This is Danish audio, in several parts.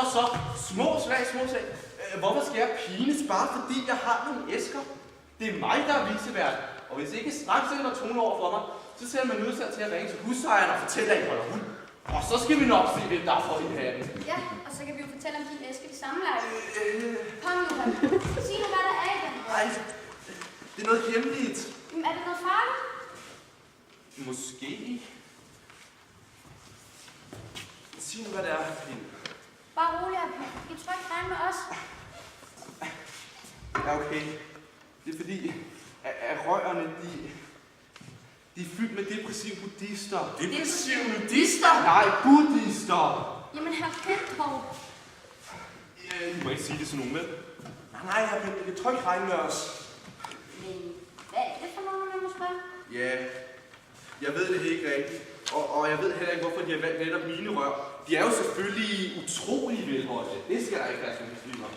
Så, små slag. Hvorfor skal jeg pines bare fordi jeg har nogle æsker? Det er mig, der er vicevært. Og hvis ikke straks sætter tone over for mig, så ser man nødt til at ringe til husejeren og fortælle, at I holder hund. Og så skal vi nok se, hvem der er for i hatten. Ja, og så kan vi jo fortælle om din æske i samleje. Kom nu, Johan. Sig nu, hvad der er i den. Nej, det er noget hemmeligt. Men er det noget farligt? Måske. Sig nu, hvad det er, Pien. Bare rolig, Pien. I tror ikke regne med os. Ja, okay. Det er fordi, at røgerne, de er fyldt med depressive buddhister. Depressive buddhister? Nej, buddhister. Jamen, herr Pindhov. I må ikke sige det sådan nogen, vel? Nej, herr Pindhov, jeg tror ikke regne med os. Men hvad er det for nogen, man må spørge? Ja, jeg ved det ikke rigtigt. Og jeg ved heller ikke, hvorfor de har valgt netop mine rør. De er jo selvfølgelig utrolig velholdte. Det skal der ikke være sådan en om.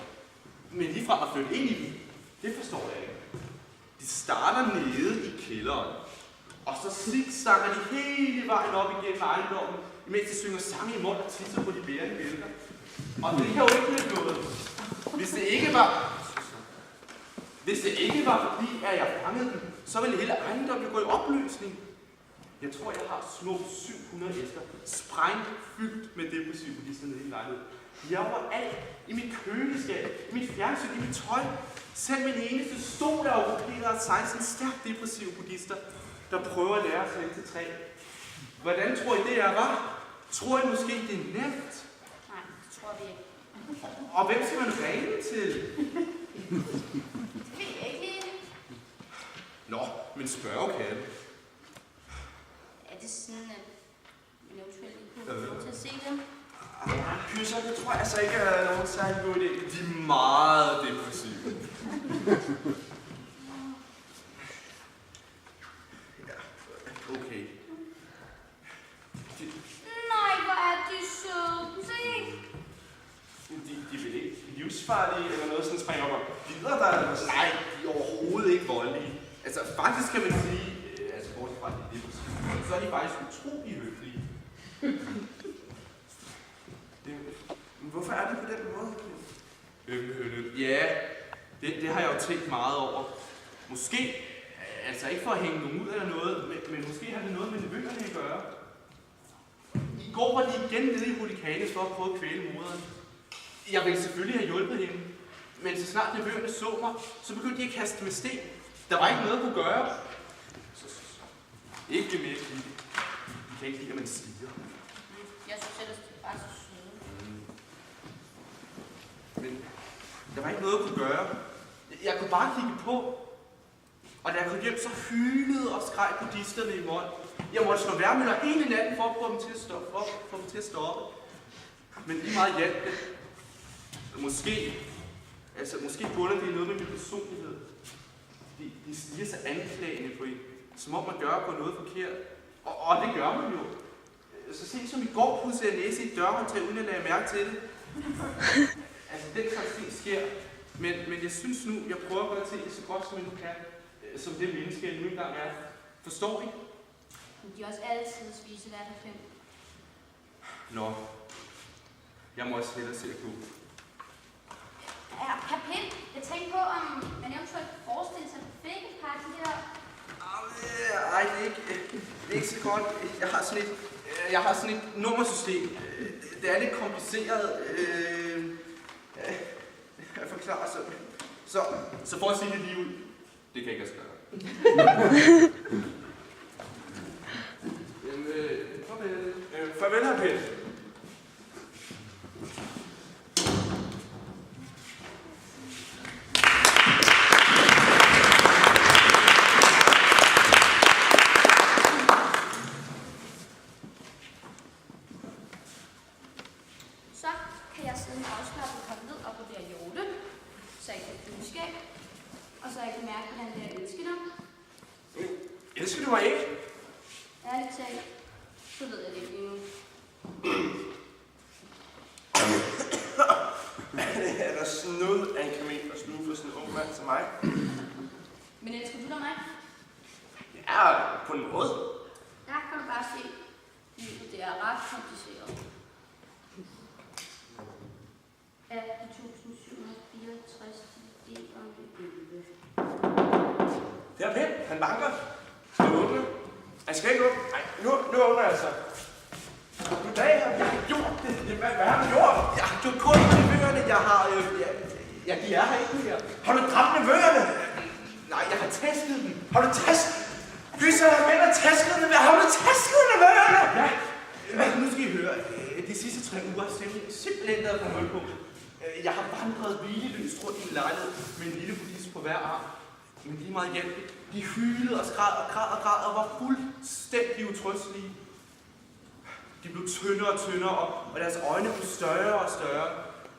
Men ligefrem at flytte ind i dem, det forstår jeg ikke. De starter nede i kælderen. Og så zigzagger de hele vejen op igennem ejendommen, mens de synger sange i mund og tisser på de bærende bælter. Og det kan jo ikke blive noget. Hvis det ikke var fordi, at jeg fangede dem, så ville hele ejendommen gå i opløsning. Jeg tror, jeg har små 700 æsker, sprængfyldt med depressive buddhister nede i lejligheden. De er overalt. I mit køleskab, i mit fjernsyn, i mit tøj. Selv min eneste stol er okkuperet af 16 stærkt depressive buddhister, der prøver at lære sig til træ. Hvordan tror I det er, hva'? Tror I måske, det er nemt? Nej, det tror vi ikke. Og hvem skal man ringe til? Det ved jeg ikke lige. Nå, men spørgekatte. Er det sådan, at man eventuelt ikke kunne få lov til at se dem? Kysser, det tror jeg altså ikke er nogen særlig god idé. De er meget depressive. Ja, okay. Nej, hvor er de søde. Se. De er vel ikke livsfarlige eller noget, sådan springer op og bider dig eller sådan. Nej, de er overhovedet ikke voldelige. Altså, faktisk kan man sige, altså bortset fra, at de er depressive, så er de faktisk utrolig høflige. Hvorfor er det på den måde? Ja, det har jeg jo tænkt meget over. Måske, altså ikke for at hænge nogen ud eller noget, men måske har det noget med nevøerne at gøre. I går var de igen nede i Hurrikanes for at prøve at kvæle moderen. Jeg ville selvfølgelig have hjulpet hende, men så snart nevøerne så mig, så begyndte de at kaste med sten. Der var ikke noget at kunne gøre. Ikke mere kigge. De kan ikke lide, at man siger. Jeg synes ellers, det er bare så søde. Men der var ikke noget at kunne gøre. Jeg kunne bare kigge på. Og da jeg kom hjem, så hylede og skreg buddhisterne i mål. Jeg måtte slå værmøller hele natten for at få dem til at stoppe. Men lige meget hjalp det. Måske bunder det noget med min personlighed. De stiger så anklagende på en, som om man gør på noget forkert. Og det gør man jo. Så sent som i går pudsede jeg næse i dørhåndtag, uden at lade mærke til det. Altså, den slags ting sker. Men jeg synes nu, jeg prøver at gøre tingene så godt, som jeg nu kan. Som det menneske, jeg nu engang er. Forstår I? Men de er også altid spise hver dag 5. Nå. Jeg må også hellere se at gå. Herr Pind, jeg tænkte på, om man eventuelt kan forestille sig en flækkepakke her. Ej, det er ikke så godt. Jeg har sådan et nummersystem. Det er lidt kompliceret at forklare sig. Så for at sige det lige ud, det kan jeg ikke lade sig gøre. Farvel. Farvel, herr Pind. Så kan jeg siden afslappet komme ned og brodere hjorte, så jeg kan køleskab, og så jeg kan mærke, hvordan jeg elsker dig. Elsker du mig ikke? Ærligt talt, så ved jeg det ikke endnu. Er der snud af en kamel og snu for sådan en ung mand som mig? Men elsker du dig mig? Ja, på en måde. Der kan du bare se, livet det er ret kompliceret. banker. Skal du åbne? Jeg skal ikke åbne. Nej, nu åbner jeg så. Goddag, jeg har gjort det. Hvad har du gjort? Jeg har gjort kun med nevøerne. Jeg har... Ja, de er her ikke mere. Har du dræbt nevøerne? Nej, jeg har tasket dem. Har du tasket? Gyser, jeg mener tasket nevøerne. Har du tasket nevøerne? Ja. Men nu skal I høre. De sidste 3 uger har simpelthen været på nulpunkt. Jeg har vandret hvileløst rundt i min lejlighed med en lille buddhist på hver arm. Men lige meget hjælp. De hylede og skræd og var fuldstændig utrøstelige. De blev tyndere og tyndere, og deres øjne blev større og større.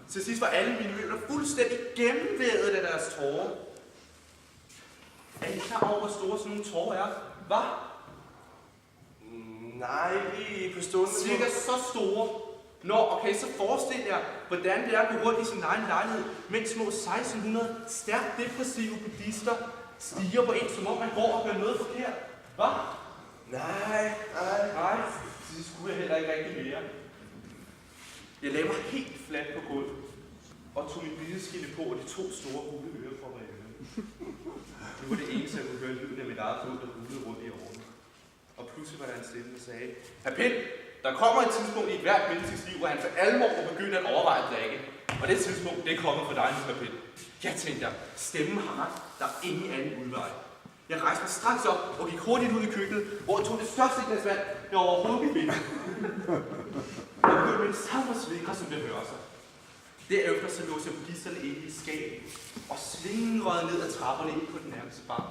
Til sidst var alle mine møbler fuldstændig gennemvævet af deres tårer. Er I klar over, hvor store sådan nogle tårer er? Hvad? Nej, lige på stående. Cirka så store. Nå, okay, så forestil jer, hvordan det er at gå rundt i sin egen lejlighed, mens små 1600 stærkt depressive buddhister stiger på en, som om man går og gør noget forkert. Hvad? Nej. Det skulle jeg heller ikke rigtig mere. Jeg lagde mig helt fladt på gulvet og tog min bideskille på og de 2 store hule ørepropper i ørerne. Det var det eneste, jeg kunne høre lyden af mit eget blod, der hulede rundt i årene. Og pludselig var der en stemme, der sagde, Hr. Pind, der kommer et tidspunkt i hvert menneskes liv, hvor han for alvor må begynde at overveje at drikke. Og det tidspunkt, det er kommet for dig, Hr. Pind. Jeg tænkte, stemmen har ret. Der er ingen anden udvej. Jeg rejste mig straks op og gik hurtigt ud i køkkenet, hvor jeg tog det største glas vand, jeg overhovedet kunne finde. Jeg begyndte med det samme at slingre, som det hører sig. Derefter så låste jeg buddhisterne ind i et skab og slingrede ned ad trapperne ind på den nærmeste bar.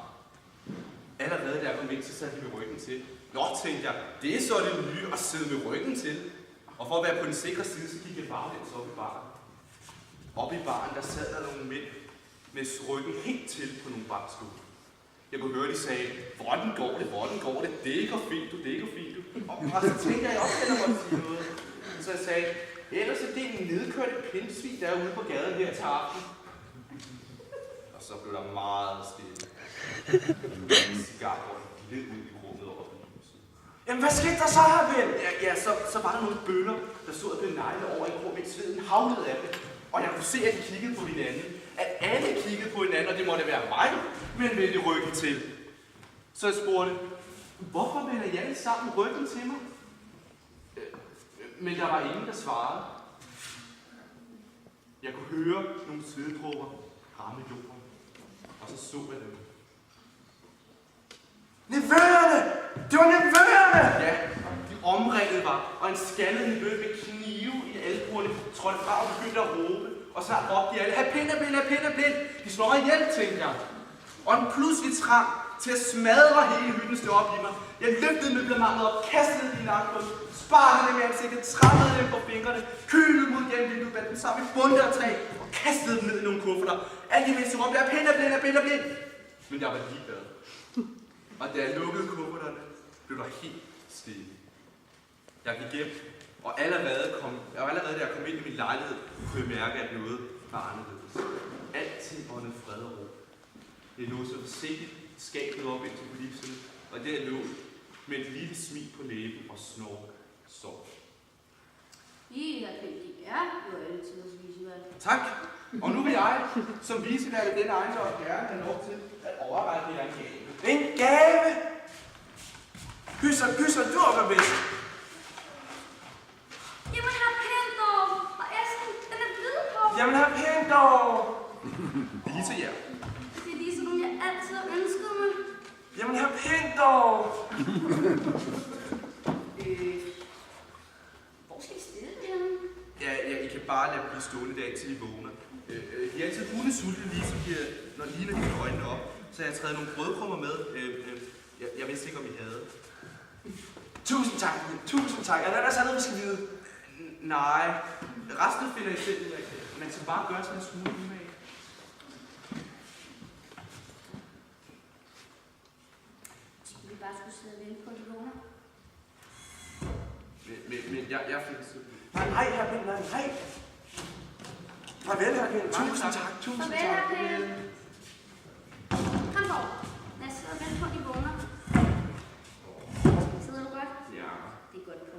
Allerede da jeg kom ind, så satte jeg med ryggen til. Nå, tænkte jeg, det er så det nye at sidde med ryggen til. Og for at være på den sikre side, så gik jeg baglæns op i baren. Oppe i baren, der sad der nogle mænd med ryggen helt til på nogle barstole. Jeg kunne høre, de sagde, hvordan går det, det går fint, du. Og så tænkte jeg også, at jeg måtte sige noget. Så jeg sagde, ellers er det en nedkørte pindsvin, der er ude på gaden her til aften. Og så blev der meget stille. En cigarrøg gled ud i rummet over lyset. Jamen, hvad skete der så, her, ven? Ja, så var der nogle bøller, der stod og blev neglet over i rum, mens sveden havlede af det. Og jeg kunne se, at de kiggede på hinanden. At alle kiggede på hinanden, og det måtte være mig, men vendte ryggen til. Så jeg spurgte, hvorfor vender I alle sammen ryggen til mig? Men der var ingen, der svarede. Jeg kunne høre nogle svedpråber ramme jorden, og så så jeg dem. Nevøerne! Det var nevøerne! Ja, de omringede mig, og en skaldet nevø med knive i albuerne trådte fra og begyndte at råbe. Og så råbte de alle, Hr. Pind! De slår mig ihjel, tænkte jeg. Og en pludselig trang til at smadre hele hytten stod op i mig. Jeg løftede møblemandet op, kastede dem i nakken, sparkede dem i ansigtet, trampede dem på fingrene, kølede mod gennem vinduet, bandt dem sammen i bunde og træ og kastede dem ned i nogle kufferter. Alt imens råbte jeg, Hr. Pind! Men jeg var ligeglad. Og da jeg lukkede kufferterne, blev der helt stille. Jeg gik hjem, og allerede da jeg kom ind i min lejlighed, kunne jeg mærke, at noget var anderledes. Alting åndede fred og ro. Jeg låste forsigtigt skabet op ind til polisen, og der lå med et lille smil på læben og sov. I har kendt de er jo altid hos visevalg. Tak. Og nu vil jeg, som visevært af denne ejendom, gerne have lov til at overveje det her en gave. En gave? Gyser, du er bedst. Jamen, har pænt dog. Og æsken, den er hvid på. Jamen, har pænt dog. Lige til jer. Det er lige sådan nogle, jeg altid har ønsket mig. Jamen, har pænt dog. Hvor skal I stille det henne? Ja, I kan bare lade dem blive stående der, indtil I vågner. De er altid hundesulte, ligesom når de får øjnene op. Så jeg har taget nogle brødkrummer med. Jeg vidste ikke, om I havde. Tusind tak. Er der ellers andet, vi skal vide? Nej, resten finder I selv ud af. Man skal bare gøre sådan en smule umage. Skulle vi bare skulle sidde og vente på, at de vågner? Men jeg fik det. Nej, hr. Pind, nej. Farvel, hr. Pind. Tusind tak. Farvel, hr. Pind. Kom på. Lad os sidde og vente på, at de vågner. Sidder du godt? Ja. Det er godt på.